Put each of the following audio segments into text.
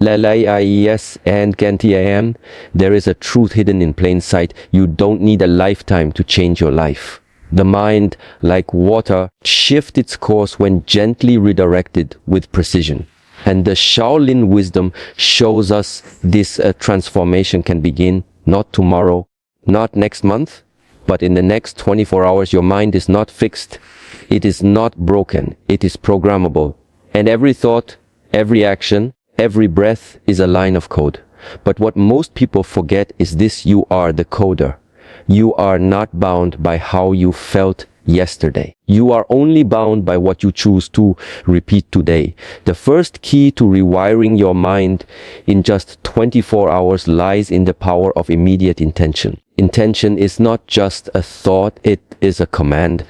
LAIES and GANTIAN, there is a truth hidden in plain sight. You don't need a lifetime to change your life. The mind, like water, shifts its course when gently redirected with precision. And the Shaolin wisdom shows us this transformation can begin not tomorrow, not next month, but in the next 24 hours. Your mind is not fixed. It is not broken. It is programmable. And every thought, every action, every breath is a line of code. But what most people forget is this: you are the coder. You are not bound by how you felt yesterday. You are only bound by what you choose to repeat today. The first key to rewiring your mind in just 24 hours lies in the power of immediate intention. Intention is not just a thought, it is a command.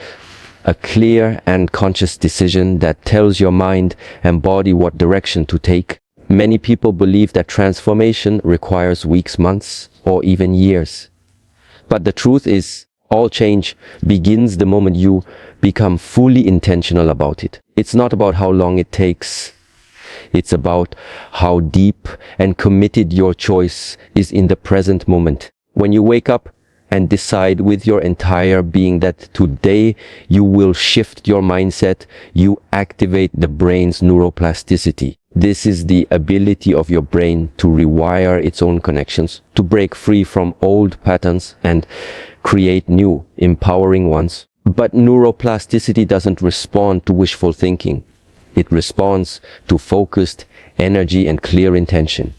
A clear and conscious decision that tells your mind and body what direction to take. Many people believe that transformation requires weeks, months, or even years. But the truth is, all change begins the moment you become fully intentional about it. It's not about how long it takes. It's about how deep and committed your choice is in the present moment. When you wake up and decide with your entire being that today you will shift your mindset, you activate the brain's neuroplasticity. This is the ability of your brain to rewire its own connections, to break free from old patterns and create new, empowering ones. But neuroplasticity doesn't respond to wishful thinking. It responds to focused energy and clear intention.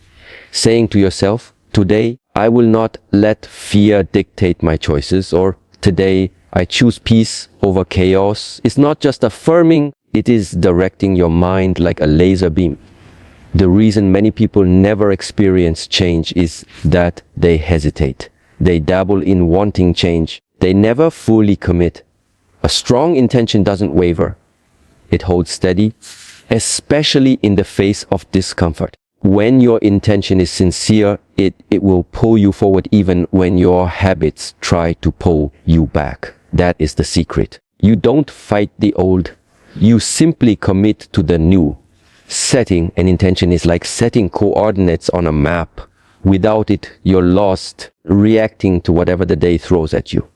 Saying to yourself, today I will not let fear dictate my choices, or today I choose peace over chaos, is not just affirming, it is directing your mind like a laser beam. The reason many people never experience change is that they hesitate. They dabble in wanting change. They never fully commit. A strong intention doesn't waver. It holds steady, especially in the face of discomfort. When your intention is sincere, it will pull you forward even when your habits try to pull you back. That is the secret. You don't fight the old. You simply commit to the new. Setting an intention is like setting coordinates on a map. Without it, you're lost, reacting to whatever the day throws at you.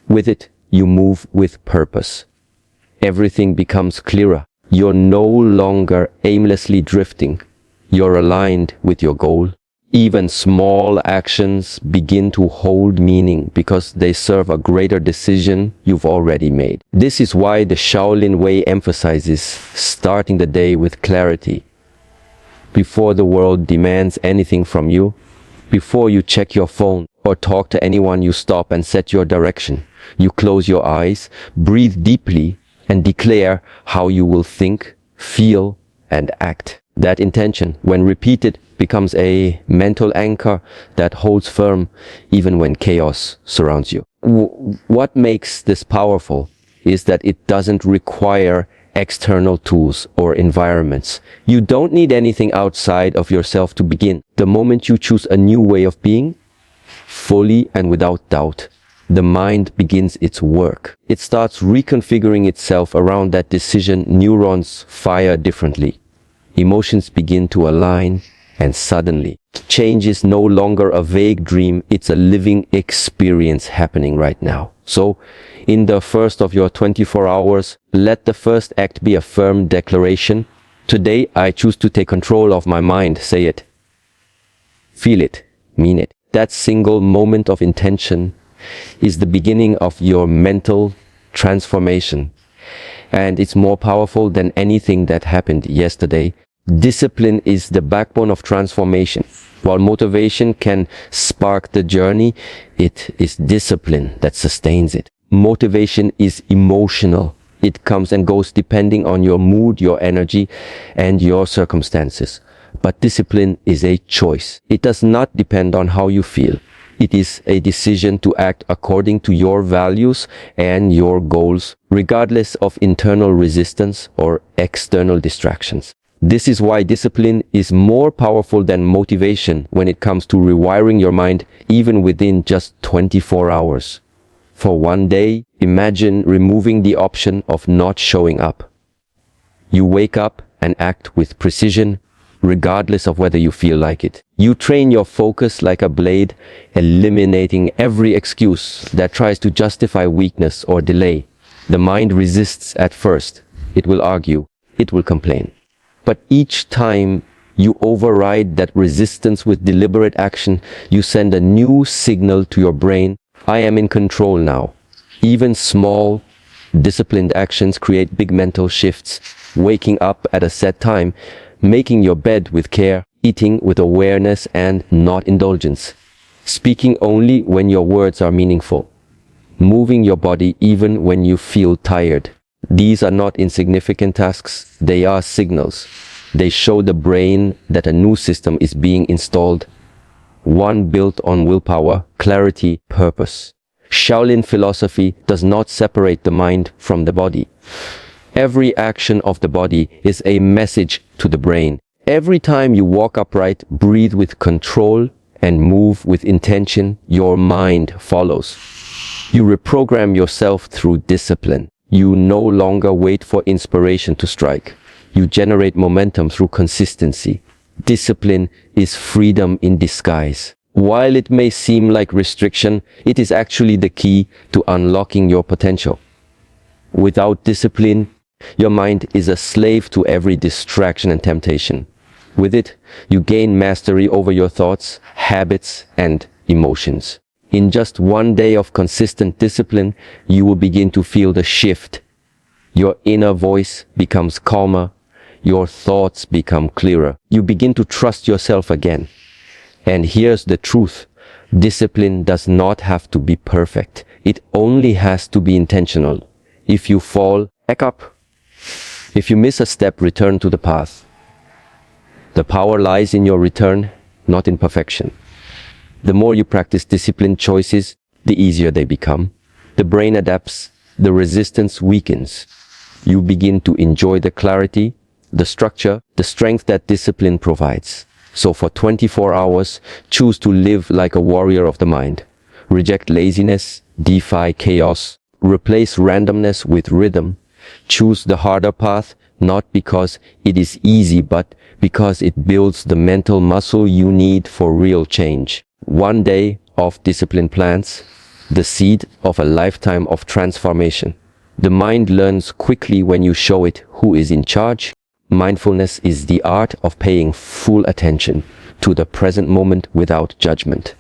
With it, you move with purpose. Everything becomes clearer. You're no longer aimlessly drifting. You're aligned with your goal. Even small actions begin to hold meaning because they serve a greater decision you've already made. This is why the Shaolin way emphasizes starting the day with clarity. Before the world demands anything from you, before you check your phone or talk to anyone, you stop and set your direction. You close your eyes, breathe deeply, and declare how you will think, feel, and act. That intention, when repeated, becomes a mental anchor that holds firm even when chaos surrounds you. What makes this powerful is that it doesn't require external tools or environments. You don't need anything outside of yourself to begin. The moment you choose a new way of being, fully and without doubt, the mind begins its work. It starts reconfiguring itself around that decision. Neurons fire differently. Emotions begin to align, and suddenly, change is no longer a vague dream, it's a living experience happening right now. So, in the first of your 24 hours, let the first act be a firm declaration. Today, I choose to take control of my mind. Say it. Feel it. Mean it. That single moment of intention is the beginning of your mental transformation. And it's more powerful than anything that happened yesterday. Discipline is the backbone of transformation. While motivation can spark the journey, it is discipline that sustains it. Motivation is emotional. It comes and goes depending on your mood, your energy, and your circumstances. But discipline is a choice. It does not depend on how you feel. It is a decision to act according to your values and your goals, regardless of internal resistance or external distractions. This is why discipline is more powerful than motivation when it comes to rewiring your mind, even within just 24 hours. For one day, imagine removing the option of not showing up. You wake up and act with precision, regardless of whether you feel like it. You train your focus like a blade, eliminating every excuse that tries to justify weakness or delay. The mind resists at first. It will argue. It will complain. But each time you override that resistance with deliberate action, you send a new signal to your brain. I am in control now. Even small, disciplined actions create big mental shifts. Waking up at a set time, making your bed with care, eating with awareness and not indulgence, speaking only when your words are meaningful, moving your body even when you feel tired. These are not insignificant tasks, they are signals. They show the brain that a new system is being installed, one built on willpower, clarity, purpose. Shaolin philosophy does not separate the mind from the body. Every action of the body is a message to the brain. Every time you walk upright, breathe with control, and move with intention, your mind follows. You reprogram yourself through discipline. You no longer wait for inspiration to strike. You generate momentum through consistency. Discipline is freedom in disguise. While it may seem like restriction, it is actually the key to unlocking your potential. Without discipline, your mind is a slave to every distraction and temptation. With it, you gain mastery over your thoughts, habits, and emotions. In just one day of consistent discipline, you will begin to feel the shift. Your inner voice becomes calmer. Your thoughts become clearer. You begin to trust yourself again. And here's the truth. Discipline does not have to be perfect. It only has to be intentional. If you fall, back up. If you miss a step, return to the path. The power lies in your return, not in perfection. The more you practice disciplined choices, the easier they become. The brain adapts, the resistance weakens. You begin to enjoy the clarity, the structure, the strength that discipline provides. So for 24 hours, choose to live like a warrior of the mind. Reject laziness, defy chaos, replace randomness with rhythm. Choose the harder path, not because it is easy, but because it builds the mental muscle you need for real change. One day of discipline plants the seed of a lifetime of transformation. The mind learns quickly when you show it who is in charge. Mindfulness is the art of paying full attention to the present moment without judgment.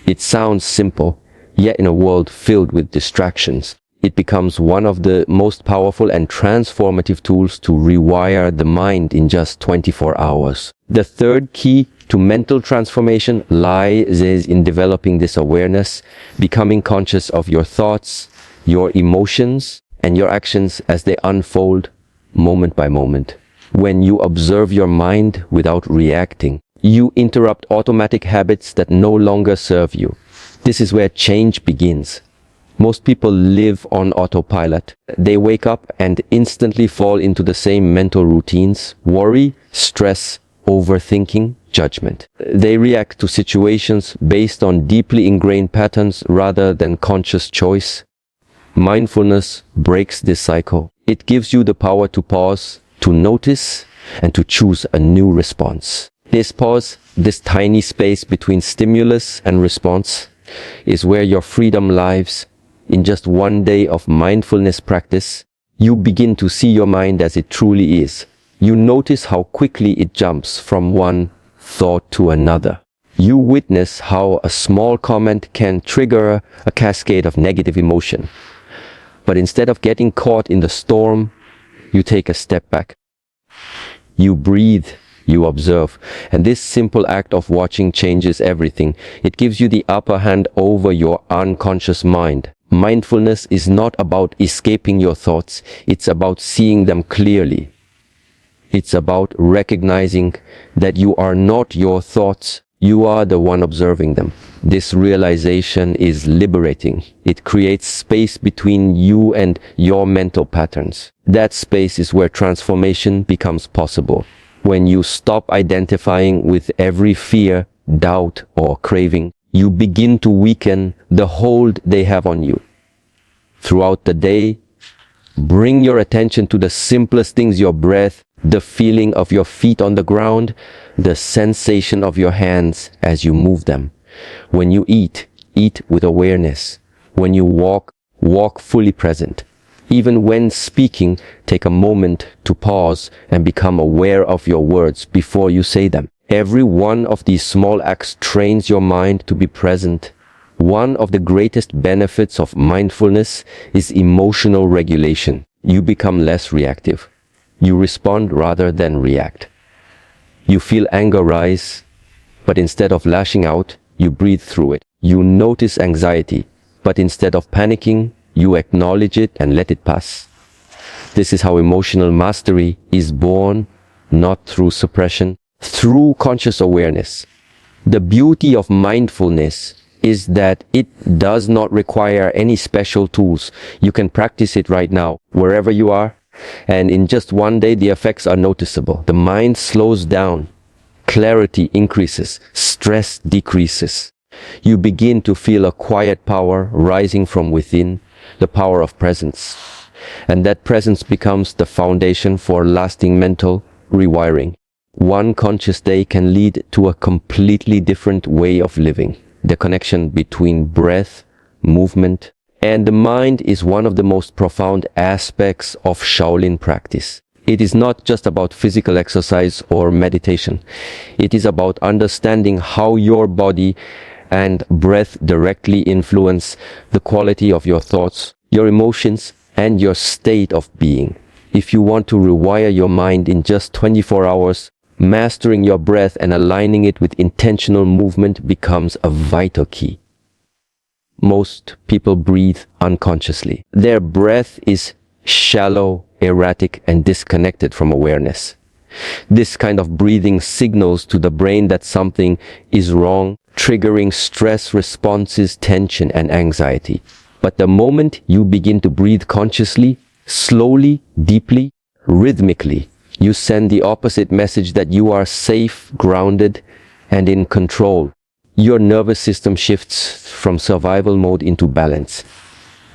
It sounds simple, yet in a world filled with distractions, it becomes one of the most powerful and transformative tools to rewire the mind in just 24 hours. The third key to mental transformation lies in developing this awareness, becoming conscious of your thoughts, your emotions, and your actions as they unfold moment by moment. When you observe your mind without reacting, you interrupt automatic habits that no longer serve you. This is where change begins. Most people live on autopilot. They wake up and instantly fall into the same mental routines: worry, stress, overthinking, judgment. They react to situations based on deeply ingrained patterns rather than conscious choice. Mindfulness breaks this cycle. It gives you the power to pause, to notice, and to choose a new response. This pause, this tiny space between stimulus and response, is where your freedom lies. In just one day of mindfulness practice, you begin to see your mind as it truly is. You notice how quickly it jumps from one thought to another. You witness how a small comment can trigger a cascade of negative emotion. But instead of getting caught in the storm, you take a step back. You breathe, you observe. And this simple act of watching changes everything. It gives you the upper hand over your unconscious mind. Mindfulness is not about escaping your thoughts. It's about seeing them clearly. It's about recognizing that you are not your thoughts. You are the one observing them. This realization is liberating. It creates space between you and your mental patterns. That space is where transformation becomes possible. When you stop identifying with every fear, doubt, or craving, you begin to weaken the hold they have on you. Throughout the day, bring your attention to the simplest things: your breath, the feeling of your feet on the ground, the sensation of your hands as you move them. When you eat, eat with awareness. When you walk, walk fully present. Even when speaking, take a moment to pause and become aware of your words before you say them. Every one of these small acts trains your mind to be present. One of the greatest benefits of mindfulness is emotional regulation. You become less reactive. You respond rather than react. You feel anger rise, but instead of lashing out, you breathe through it. You notice anxiety, but instead of panicking, you acknowledge it and let it pass. This is how emotional mastery is born, not through suppression, through conscious awareness. The beauty of mindfulness is that it does not require any special tools. You can practice it right now, wherever you are, and in just one day the effects are noticeable. The mind slows down, clarity increases, stress decreases. You begin to feel a quiet power rising from within, the power of presence. And that presence becomes the foundation for lasting mental rewiring. One conscious day can lead to a completely different way of living. The connection between breath, movement, and the mind is one of the most profound aspects of Shaolin practice. It is not just about physical exercise or meditation. It is about understanding how your body and breath directly influence the quality of your thoughts, your emotions, and your state of being. If you want to rewire your mind in just 24 hours, mastering your breath and aligning it with intentional movement becomes a vital key. Most people breathe unconsciously. Their breath is shallow, erratic, and disconnected from awareness. This kind of breathing signals to the brain that something is wrong, triggering stress responses, tension, and anxiety. But the moment you begin to breathe consciously, slowly, deeply, rhythmically, you send the opposite message that you are safe, grounded, and in control. Your nervous system shifts from survival mode into balance.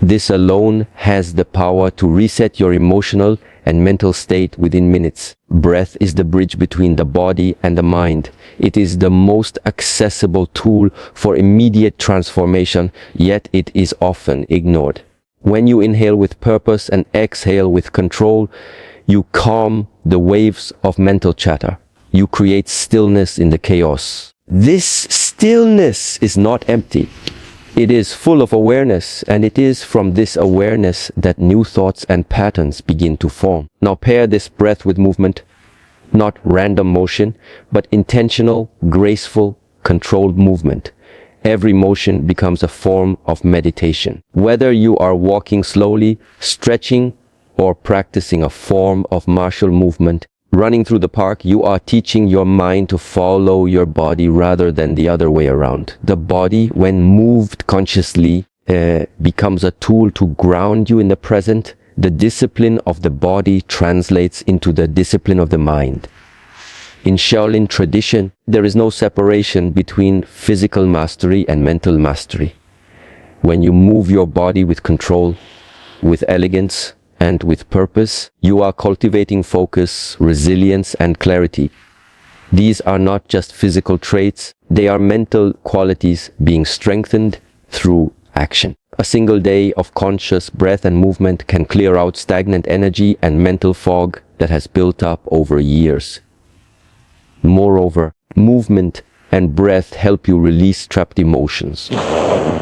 This alone has the power to reset your emotional and mental state within minutes. Breath is the bridge between the body and the mind. It is the most accessible tool for immediate transformation, yet it is often ignored. When you inhale with purpose and exhale with control, you calm the waves of mental chatter. You create stillness in the chaos. This stillness is not empty. It is full of awareness, and it is from this awareness that new thoughts and patterns begin to form. Now pair this breath with movement, not random motion, but intentional, graceful, controlled movement. Every motion becomes a form of meditation. Whether you are walking slowly, stretching, or practicing a form of martial movement, running through the park, you are teaching your mind to follow your body rather than the other way around. The body, when moved consciously, becomes a tool to ground you in the present. The discipline of the body translates into the discipline of the mind. In Shaolin tradition, there is no separation between physical mastery and mental mastery. When you move your body with control, with elegance, and with purpose, you are cultivating focus, resilience, and clarity. These are not just physical traits, they are mental qualities being strengthened through action. A single day of conscious breath and movement can clear out stagnant energy and mental fog that has built up over years. Moreover, movement and breath help you release trapped emotions.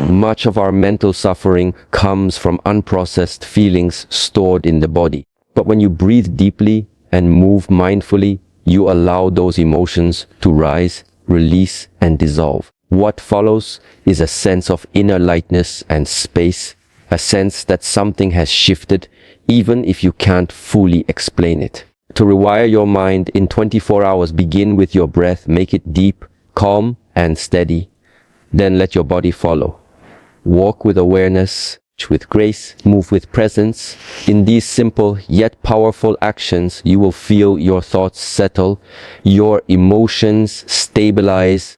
Much of our mental suffering comes from unprocessed feelings stored in the body. But when you breathe deeply and move mindfully, you allow those emotions to rise, release, and dissolve. What follows is a sense of inner lightness and space, a sense that something has shifted, even if you can't fully explain it. To rewire your mind in 24 hours, begin with your breath, make it deep, calm, and steady. Then let your body follow. Walk with awareness, with grace, move with presence. In these simple yet powerful actions, you will feel your thoughts settle, your emotions stabilize,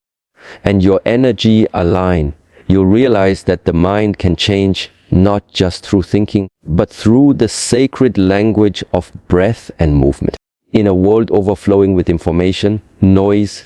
and your energy align. You'll realize that the mind can change not just through thinking, but through the sacred language of breath and movement. In a world overflowing with information, noise,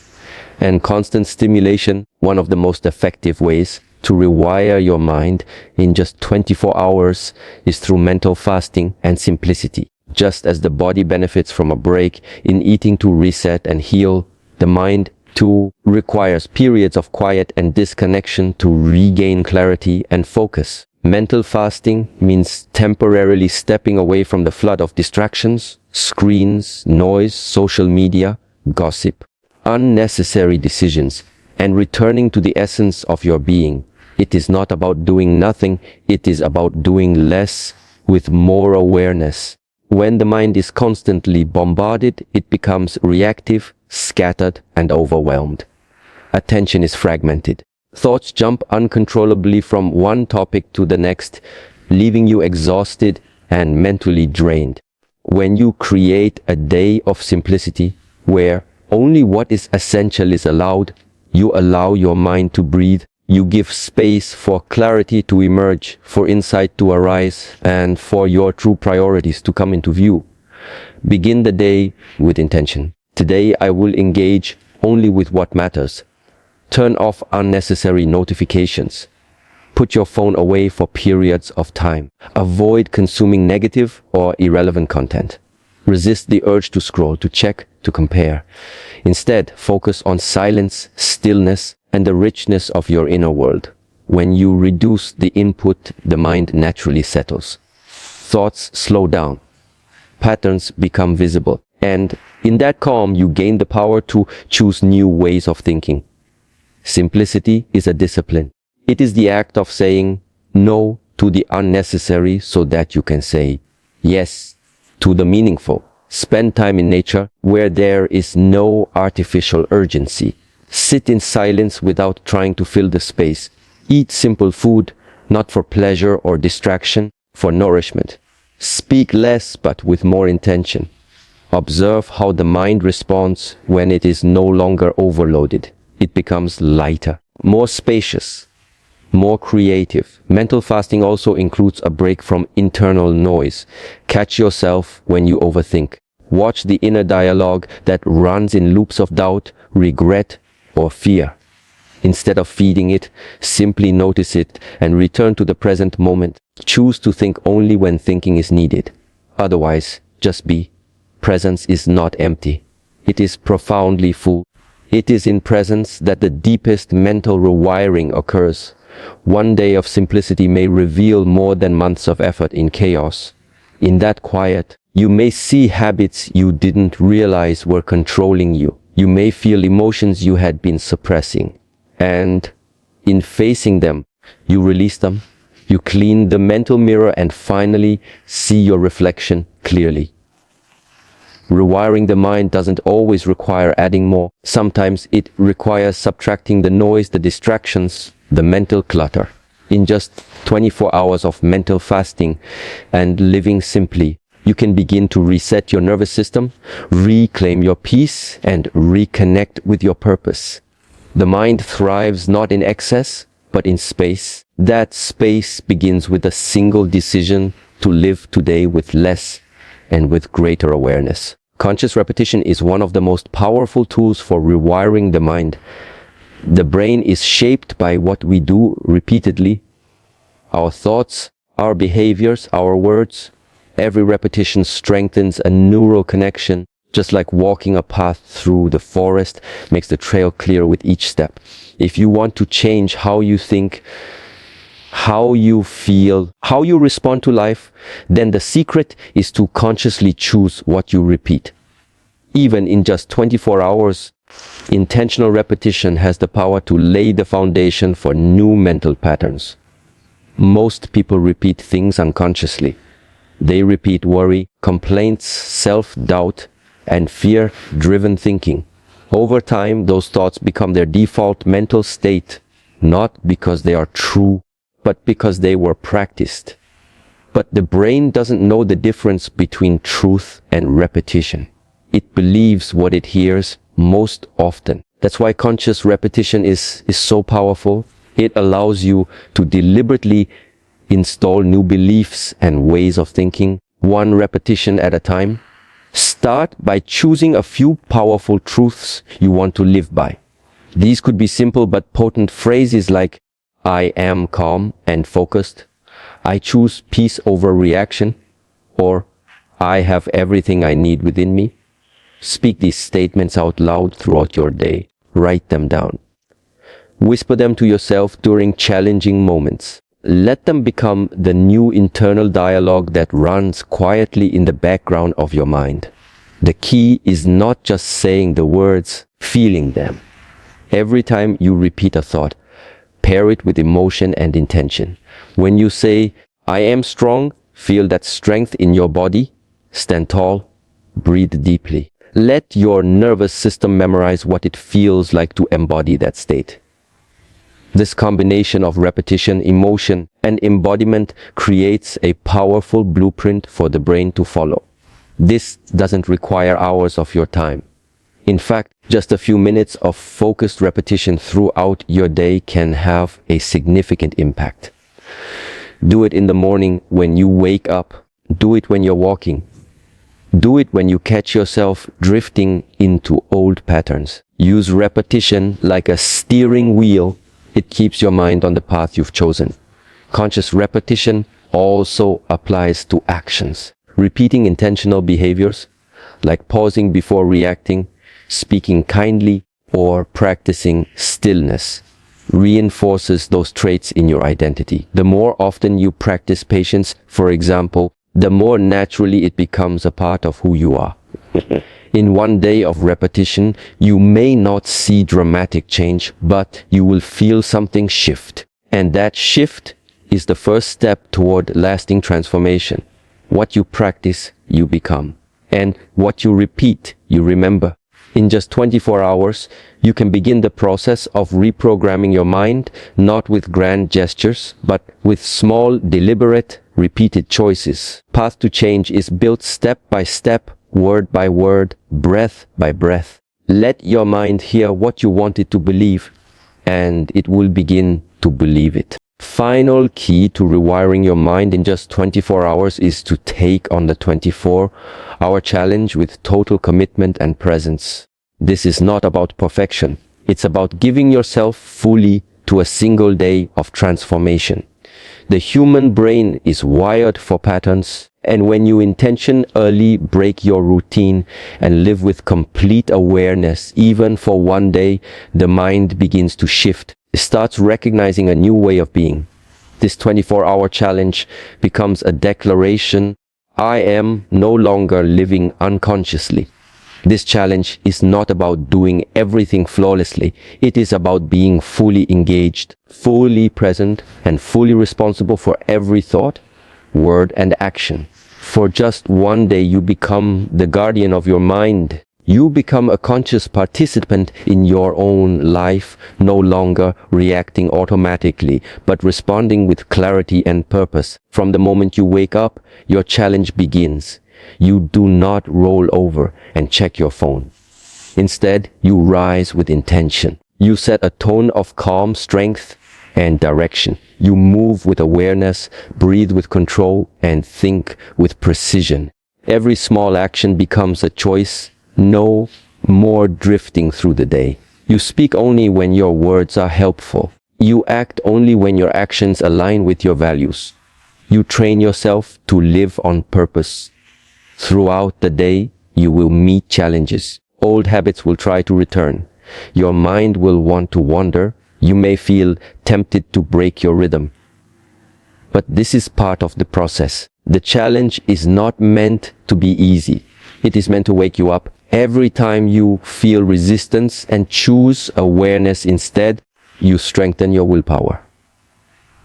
and constant stimulation, one of the most effective ways to rewire your mind in just 24 hours is through mental fasting and simplicity. Just as the body benefits from a break in eating to reset and heal, the mind too requires periods of quiet and disconnection to regain clarity and focus. Mental fasting means temporarily stepping away from the flood of distractions, screens, noise, social media, gossip, unnecessary decisions, and returning to the essence of your being. It is not about doing nothing, it is about doing less with more awareness. When the mind is constantly bombarded, it becomes reactive, scattered, and overwhelmed. Attention is fragmented. Thoughts jump uncontrollably from one topic to the next, leaving you exhausted and mentally drained. When you create a day of simplicity, where only what is essential is allowed, you allow your mind to breathe. You give space for clarity to emerge, for insight to arise, and for your true priorities to come into view. Begin the day with intention. Today I will engage only with what matters. Turn off unnecessary notifications. Put your phone away for periods of time. Avoid consuming negative or irrelevant content. Resist the urge to scroll, to check, to compare. Instead, focus on silence, stillness, and the richness of your inner world. When you reduce the input, the mind naturally settles. Thoughts slow down. Patterns become visible. And in that calm, you gain the power to choose new ways of thinking. Simplicity is a discipline. It is the act of saying no to the unnecessary so that you can say yes to the meaningful. Spend time in nature where there is no artificial urgency. Sit in silence without trying to fill the space. Eat simple food, not for pleasure or distraction, for nourishment. Speak less but with more intention. Observe how the mind responds when it is no longer overloaded. It becomes lighter, more spacious, more creative. Mental fasting also includes a break from internal noise. Catch yourself when you overthink. Watch the inner dialogue that runs in loops of doubt, regret, or fear. Instead of feeding it, simply notice it and return to the present moment. Choose to think only when thinking is needed. Otherwise, just be. Presence is not empty. It is profoundly full. It is in presence that the deepest mental rewiring occurs. One day of simplicity may reveal more than months of effort in chaos. In that quiet, you may see habits you didn't realize were controlling you. You may feel emotions you had been suppressing. And in facing them, you release them. You clean the mental mirror and finally see your reflection clearly. Rewiring the mind doesn't always require adding more. Sometimes it requires subtracting the noise, the distractions, the mental clutter. In just 24 hours of mental fasting and living simply, you can begin to reset your nervous system, reclaim your peace, and reconnect with your purpose. The mind thrives not in excess, but in space. That space begins with a single decision to live today with less and with greater awareness. Conscious repetition is one of the most powerful tools for rewiring the mind. The brain is shaped by what we do repeatedly. Our thoughts, our behaviors, our words. Every repetition strengthens a neural connection, just like walking a path through the forest makes the trail clear with each step. If you want to change how you think, how you feel, how you respond to life, then the secret is to consciously choose what you repeat. Even in just 24 hours, intentional repetition has the power to lay the foundation for new mental patterns. Most people repeat things unconsciously. They repeat worry, complaints, self-doubt, and fear-driven thinking. Over time, those thoughts become their default mental state, not because they are true, but because they were practiced. But the brain doesn't know the difference between truth and repetition. It believes what it hears most often. That's why conscious repetition is so powerful. It allows you to deliberately install new beliefs and ways of thinking, one repetition at a time. Start by choosing a few powerful truths you want to live by. These could be simple but potent phrases like, I am calm and focused, I choose peace over reaction, or I have everything I need within me. Speak these statements out loud throughout your day. Write them down. Whisper them to yourself during challenging moments. Let them become the new internal dialogue that runs quietly in the background of your mind. The key is not just saying the words, feeling them. Every time you repeat a thought, pair it with emotion and intention. When you say, I am strong, feel that strength in your body. Stand tall, breathe deeply. Let your nervous system memorize what it feels like to embody that state. This combination of repetition, emotion, and embodiment creates a powerful blueprint for the brain to follow. This doesn't require hours of your time. In fact, just a few minutes of focused repetition throughout your day can have a significant impact. Do it in the morning when you wake up. Do it when you're walking. Do it when you catch yourself drifting into old patterns. Use repetition like a steering wheel. It keeps your mind on the path you've chosen. Conscious repetition also applies to actions. Repeating intentional behaviors, like pausing before reacting, speaking kindly, or practicing stillness, reinforces those traits in your identity. The more often you practice patience, for example, the more naturally it becomes a part of who you are. In one day of repetition, you may not see dramatic change, but you will feel something shift. And that shift is the first step toward lasting transformation. What you practice, you become. And what you repeat, you remember. In just 24 hours, you can begin the process of reprogramming your mind, not with grand gestures, but with small, deliberate, repeated choices. Path to change is built step by step, word by word, breath by breath. Let your mind hear what you want it to believe, and it will begin to believe it. Final key to rewiring your mind in just 24 hours is to take on the 24-hour challenge with total commitment and presence. This is not about perfection. It's about giving yourself fully to a single day of transformation. The human brain is wired for patterns, and when you intentionally break your routine and live with complete awareness, even for one day, the mind begins to shift. It starts recognizing a new way of being. This 24-hour challenge becomes a declaration. I am no longer living unconsciously. This challenge is not about doing everything flawlessly. It is about being fully engaged, fully present, and fully responsible for every thought, word, and action. For just one day, you become the guardian of your mind. You become a conscious participant in your own life, no longer reacting automatically, but responding with clarity and purpose. From the moment you wake up, your challenge begins. You do not roll over and check your phone. Instead, you rise with intention. You set a tone of calm, strength, and direction. You move with awareness, breathe with control, and think with precision. Every small action becomes a choice. No more drifting through the day. You speak only when your words are helpful. You act only when your actions align with your values. You train yourself to live on purpose. Throughout the day, you will meet challenges. Old habits will try to return. Your mind will want to wander. You may feel tempted to break your rhythm. But this is part of the process. The challenge is not meant to be easy. It is meant to wake you up. Every time you feel resistance and choose awareness instead, you strengthen your willpower.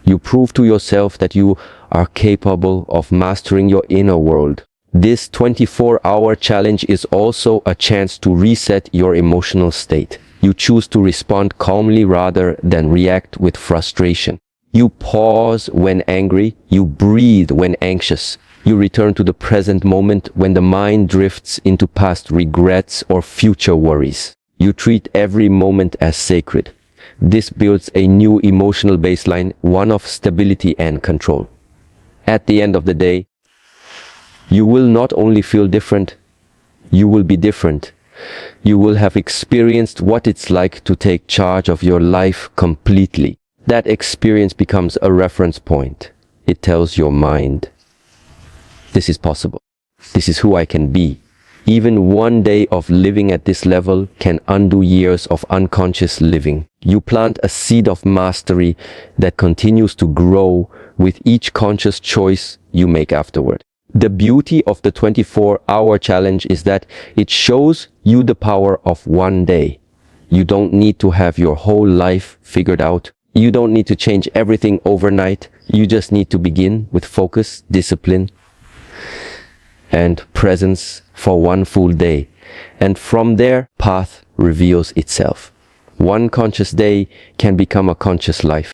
You prove to yourself that you are capable of mastering your inner world. This 24-hour challenge is also a chance to reset your emotional state. You choose to respond calmly rather than react with frustration. You pause when angry. You breathe when anxious. You return to the present moment when the mind drifts into past regrets or future worries. You treat every moment as sacred. This builds a new emotional baseline, one of stability and control. At the end of the day, you will not only feel different, you will be different. You will have experienced what it's like to take charge of your life completely. That experience becomes a reference point. It tells your mind, this is possible. This is who I can be. Even one day of living at this level can undo years of unconscious living. You plant a seed of mastery that continues to grow with each conscious choice you make afterward. The beauty of the 24-hour challenge is that it shows you the power of one day. You don't need to have your whole life figured out. You don't need to change everything overnight. You just need to begin with focus, discipline, and presence for one full day. And from there, path reveals itself. One conscious day can become a conscious life.